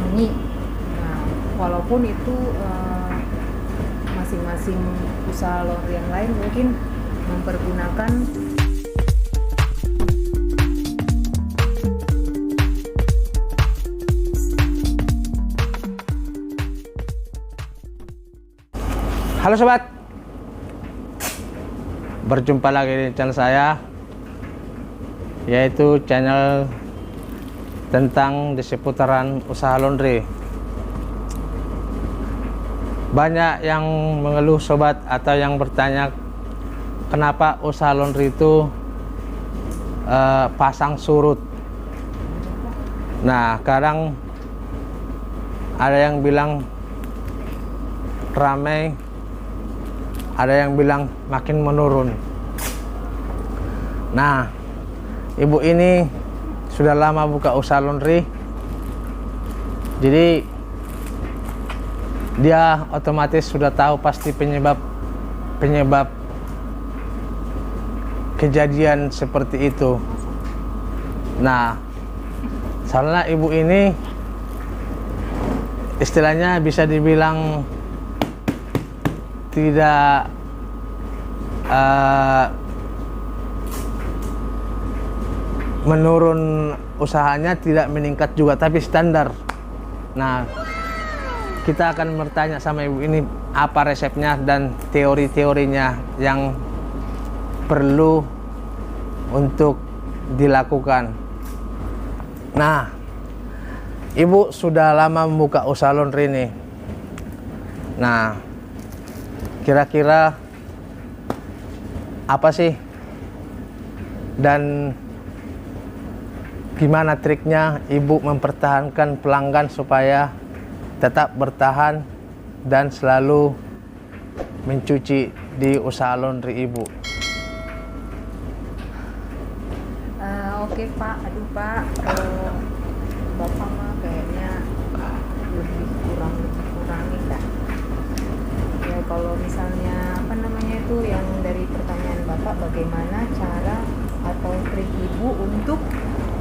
wangi. Nah, walaupun itu masing-masing usaha laundry yang lain mungkin mempergunakan Halo sobat, berjumpa lagi di channel saya, yaitu channel tentang di seputaran usaha laundry. Banyak yang mengeluh sobat atau yang bertanya kenapa usaha laundry itu pasang surut. Nah, kadang ada yang bilang ramai, ada yang bilang makin menurun. Nah, ibu ini sudah lama buka usaha laundry, jadi dia otomatis sudah tahu pasti penyebab kejadian seperti itu. Nah, soalnya ibu ini istilahnya bisa dibilang tidak menurun, usahanya tidak meningkat juga, tapi standar. Nah, kita akan bertanya sama ibu ini apa resepnya dan teori-teorinya yang perlu untuk dilakukan. Nah, ibu sudah lama membuka usaha laundry ini. Nah, kira-kira apa sih dan gimana triknya ibu mempertahankan pelanggan supaya tetap bertahan dan selalu mencuci di usaha laundry ibu? Oke Pak, aduh Pak, kalau Bapak mah kayaknya lebih kurangin dah. Ya kalau misalnya apa namanya itu yang dari pertanyaan Bapak, bagaimana cara atau trik Ibu untuk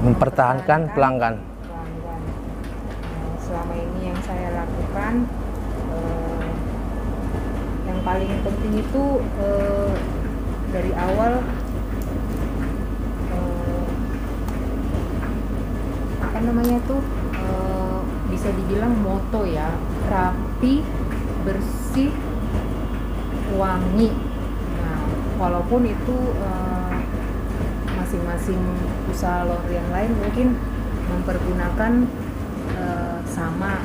Mempertahankan pelanggan. Selama ini yang saya lakukan, yang paling penting itu dari awal apa namanya tuh bisa dibilang moto ya, rapi, bersih, wangi. Nah, walaupun itu masing-masing usaha laundry yang lain mungkin mempergunakan sama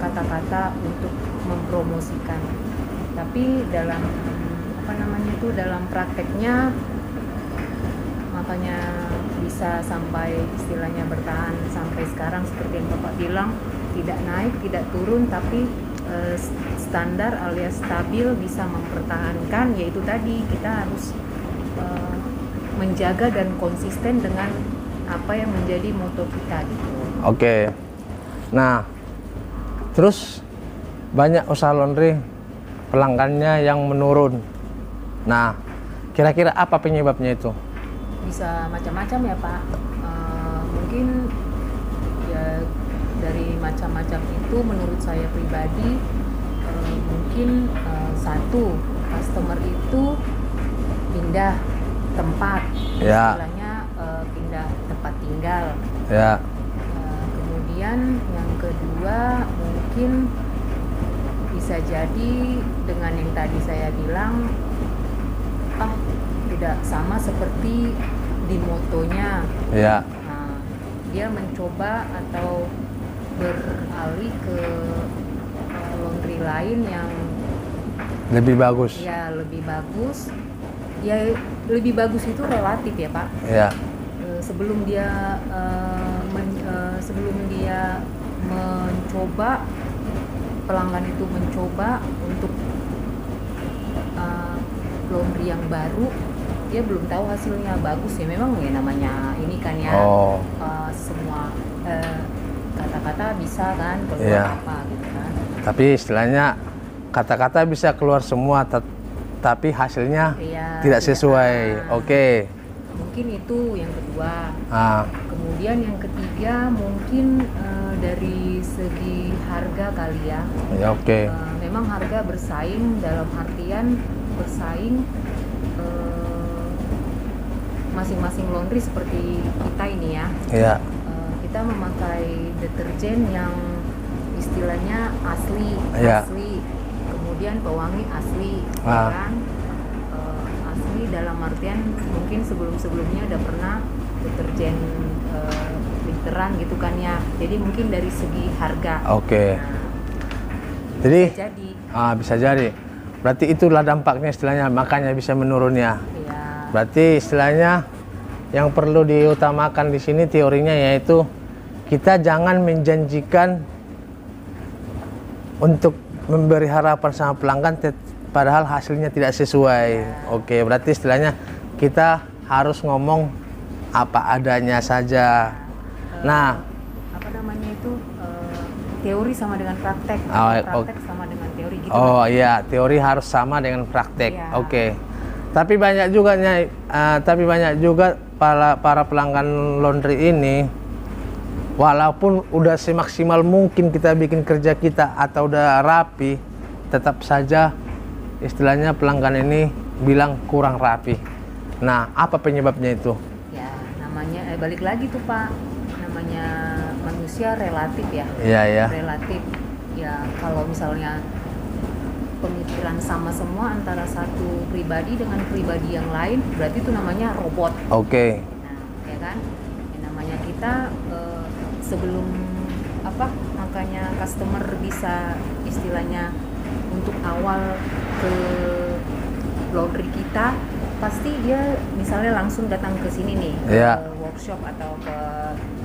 kata-kata untuk mempromosikan, tapi dalam apa namanya itu dalam prakteknya makanya bisa sampai istilahnya bertahan sampai sekarang seperti yang Bapak bilang, tidak naik tidak turun, tapi standar alias stabil, bisa mempertahankan. Yaitu tadi kita harus menjaga dan konsisten dengan apa yang menjadi moto kita gitu. Oke. Nah, terus banyak usaha laundry pelanggannya yang menurun. Nah, kira-kira apa penyebabnya itu? Bisa macam-macam ya Pak. Mungkin ya dari macam-macam itu menurut saya pribadi, mungkin satu, customer itu pindah tempat, Ya. istilahnya pindah tempat tinggal. Ya. Kemudian yang kedua mungkin bisa jadi dengan yang tadi saya bilang, tidak sama seperti di motonya. Ya. Nah, dia mencoba atau beralih ke laundry lain yang Lebih bagus. ya lebih bagus. Ya lebih bagus itu relatif ya Pak. Ya. Sebelum dia mencoba, pelanggan itu mencoba untuk laundry yang baru, dia belum tahu hasilnya bagus ya. Memang ya namanya ini kan ya, semua kata-kata bisa kan keluar apa gitu kan. Tapi istilahnya kata-kata bisa keluar semua, tapi hasilnya tidak sesuai. Oke. Mungkin itu yang kedua. Ah, Kemudian yang ketiga mungkin dari segi harga kali ya. ya oke. Memang harga bersaing dalam artian bersaing masing-masing laundry seperti kita ini ya. Iya. Kita memakai deterjen yang istilahnya asli, Iya. asli. Kemudian pewangi asli, Ah. kan? Asli dalam artian mungkin sebelum-sebelumnya udah pernah deterjen literan gitu kan ya. Jadi mungkin dari segi harga. Oke. Nah, Jadi jadi bisa jadi. Berarti itulah dampaknya istilahnya, makanya bisa menurunnya. ya Berarti istilahnya yang perlu diutamakan di sini teorinya yaitu kita jangan menjanjikan untuk memberi harapan sama pelanggan padahal hasilnya tidak sesuai. Oke, berarti istilahnya kita harus ngomong apa adanya saja. Nah, apa namanya itu teori sama dengan praktek, praktek sama dengan teori gitu. oh iya, teori harus sama dengan praktek. Iya. Oke. Tapi banyak juga para pelanggan laundry ini, walaupun udah semaksimal mungkin kita bikin kerja kita atau udah rapi, tetap saja istilahnya pelanggan ini bilang kurang rapi. Nah, apa penyebabnya itu? Ya, namanya balik lagi tuh Pak, namanya manusia relatif ya. Iya ya. Relatif. Ya, kalau misalnya pemikiran sama semua antara satu pribadi dengan pribadi yang lain, berarti itu namanya robot. Oke. Nah, ya kan? Yang namanya kita sebelum makanya customer bisa istilahnya untuk awal ke laundry kita, pasti dia misalnya langsung datang ke sini nih, Iya. ke workshop atau ke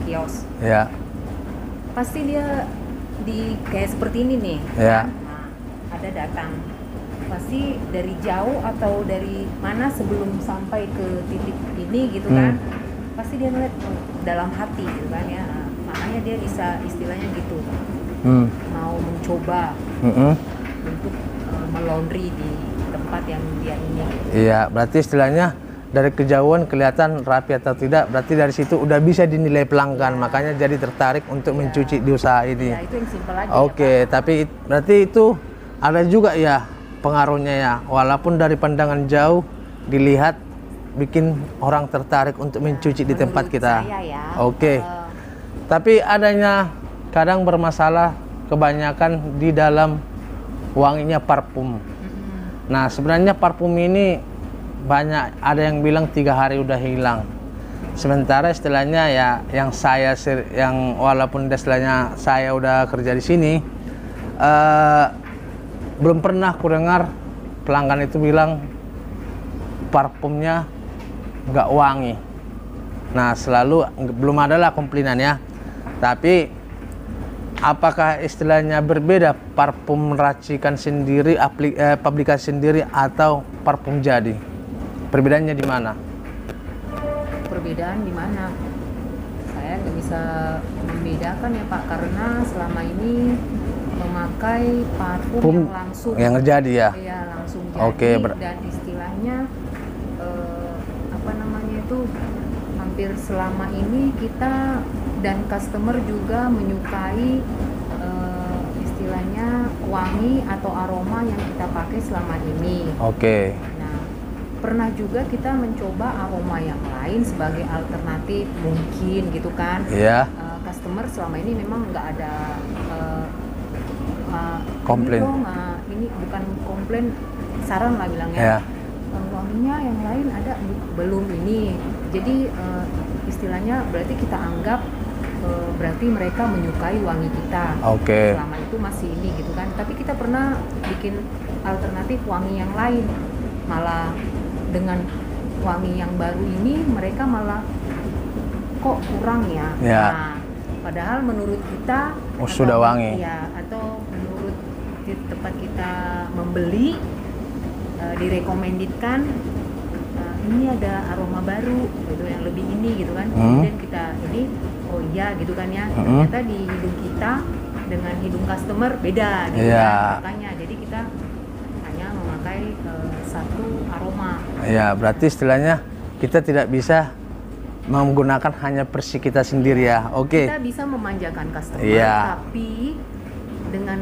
kios. Ya. Pasti dia di kayak seperti ini nih. Iya. Kan? Nah, ada datang. Pasti dari jauh atau dari mana sebelum sampai ke titik ini gitu kan. Pasti dia ngeliat dalam hati gitu kan ya. Makanya dia bisa istilahnya gitu. Mau mencoba untuk melaundry di tempat yang dia ingin. Iya, berarti istilahnya dari kejauhan kelihatan rapi atau tidak, berarti dari situ udah bisa dinilai pelanggan, makanya jadi tertarik untuk mencuci di usaha ini. Ya, itu yang simpel aja. Oke, ya, Pak. tapi berarti itu ada juga ya pengaruhnya ya, walaupun dari pandangan jauh dilihat bikin orang tertarik untuk mencuci di tempat Menurut kita. saya ya, Oke. Tapi adanya kadang bermasalah kebanyakan di dalam wanginya parfum. Nah, sebenarnya parfum ini banyak, ada yang bilang 3 hari udah hilang. Sementara istilahnya ya yang walaupun istilahnya saya udah kerja di sini, belum pernah aku dengar pelanggan itu bilang parfumnya nggak wangi. Nah, selalu belum ada lah komplainan ya. Tapi apakah istilahnya berbeda parfum racikan sendiri, pabrikan sendiri atau parfum jadi? Perbedaannya di mana? Perbedaan di mana? Saya nggak bisa membedakan ya Pak, karena selama ini memakai parfum yang langsung. Yang jadi ya? Iya, langsung jadi. Oke, dan istilahnya hampir selama ini kita dan customer juga menyukai istilahnya wangi atau aroma yang kita pakai selama ini. Oke. Nah, pernah juga kita mencoba aroma yang lain sebagai alternatif mungkin gitu kan. Iya. Customer selama ini memang nggak ada komplain. Ini bukan komplain, saran lah bilangnya. Iya. Wanginya yang lain ada belum ini. Jadi istilahnya berarti kita anggap berarti mereka menyukai wangi kita. Oke. Selama itu masih ini gitu kan. Tapi kita pernah bikin alternatif wangi yang lain. Malah dengan wangi yang baru ini mereka malah kok kurang ya. Ya. Nah, padahal menurut kita sudah wangi. Ya, atau menurut di tempat kita membeli direkomenditkan ini ada aroma baru gitu yang lebih ini gitu kan. Kemudian kita ini oh iya gitu kan ya. Ternyata di hidung kita dengan hidung customer beda gitu kan. Makanya jadi kita hanya memakai satu aroma. Ya, berarti istilahnya kita tidak bisa menggunakan hanya versi kita sendiri ya. Oke. Kita bisa memanjakan customer, Iya. tapi dengan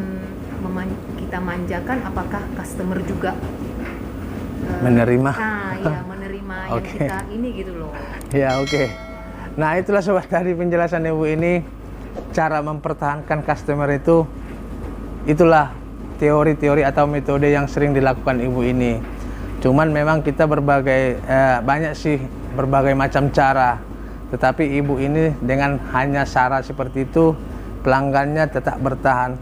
kita manjakan, apakah customer juga Menerima. Nah, ya menerima yang Oke. kita ini gitu loh. Ya, oke. Nah, itulah sobat dari penjelasan Ibu ini, cara mempertahankan customer itu, itulah teori-teori atau metode yang sering dilakukan Ibu ini. Cuman memang kita banyak sih berbagai macam cara. Tetapi Ibu ini dengan hanya cara seperti itu, pelanggannya tetap bertahan.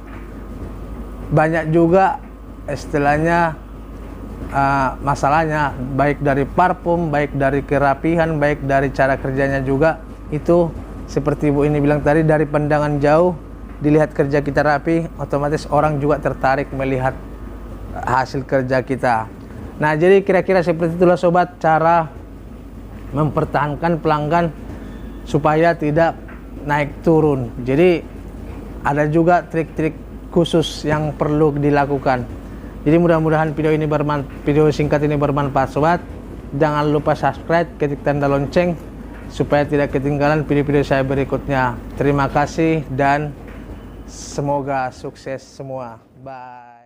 Banyak juga istilahnya masalahnya, baik dari parfum, baik dari kerapihan, baik dari cara kerjanya juga. Itu seperti Ibu ini bilang tadi, dari pandangan jauh dilihat kerja kita rapi, otomatis orang juga tertarik melihat hasil kerja kita. Nah, jadi kira-kira seperti itulah sobat, cara mempertahankan pelanggan supaya tidak naik turun. Jadi ada juga trik-trik khusus yang perlu dilakukan. Jadi mudah-mudahan video singkat ini bermanfaat sobat. Jangan lupa subscribe, ketik tanda lonceng supaya tidak ketinggalan video-video saya berikutnya. Terima kasih dan semoga sukses semua. Bye.